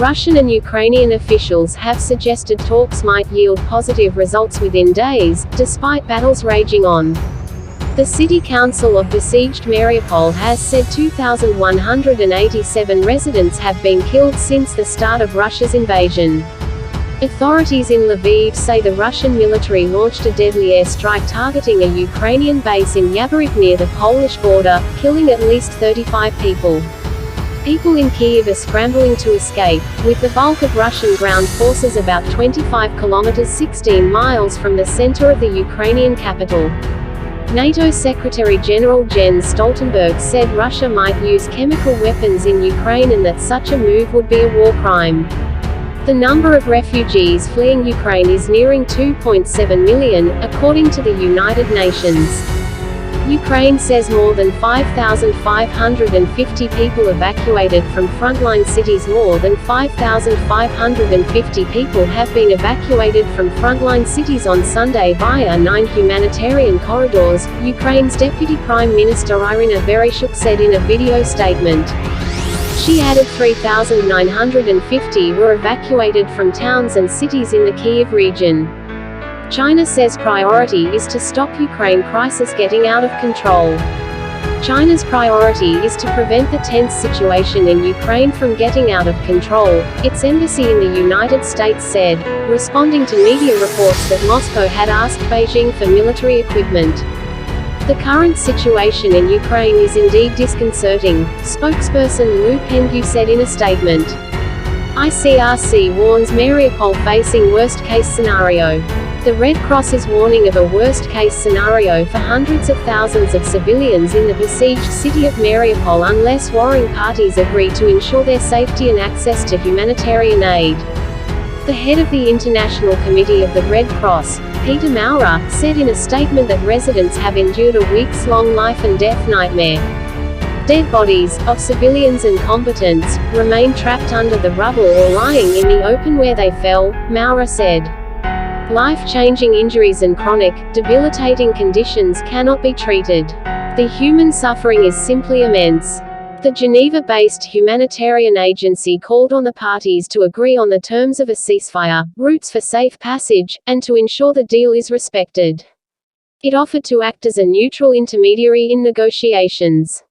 Russian and Ukrainian officials have suggested talks might yield positive results within days, despite battles raging on. The city council of besieged Mariupol has said 2,187 residents have been killed since the start of Russia's invasion. Authorities in Lviv say the Russian military launched a deadly airstrike targeting a Ukrainian base in Yaborivka near the Polish border, killing at least 35 people. People in Kyiv are scrambling to escape, with the bulk of Russian ground forces about 25 kilometers 16 miles from the center of the Ukrainian capital. NATO Secretary General Jens Stoltenberg said Russia might use chemical weapons in Ukraine and that such a move would be a war crime. The number of refugees fleeing Ukraine is nearing 2.7 million, according to the United Nations. Ukraine says more than 5,550 people evacuated from frontline cities. More than 5,550 people have been evacuated from frontline cities on Sunday via 9 humanitarian corridors, Ukraine's Deputy Prime Minister Irina Vereshchuk said in a video statement. She added 3,950 were evacuated from towns and cities in the Kyiv region. China says priority is to stop Ukraine crisis getting out of control. China's priority is to prevent the tense situation in Ukraine from getting out of control, its embassy in the United States said, responding to media reports that Moscow had asked Beijing for military equipment. The current situation in Ukraine is indeed disconcerting, spokesperson Lu Pengyu said in a statement. ICRC warns Mariupol facing worst-case scenario. The Red Cross is warning of a worst-case scenario for hundreds of thousands of civilians in the besieged city of Mariupol unless warring parties agree to ensure their safety and access to humanitarian aid. The head of the International Committee of the Red Cross, Peter Maurer, said in a statement that residents have endured a weeks-long life and death nightmare. Dead bodies, of civilians and combatants, remain trapped under the rubble or lying in the open where they fell, Maurer said. Life-changing injuries and chronic, debilitating conditions cannot be treated. The human suffering is simply immense. The Geneva-based humanitarian agency called on the parties to agree on the terms of a ceasefire, routes for safe passage, and to ensure the deal is respected. It offered to act as a neutral intermediary in negotiations.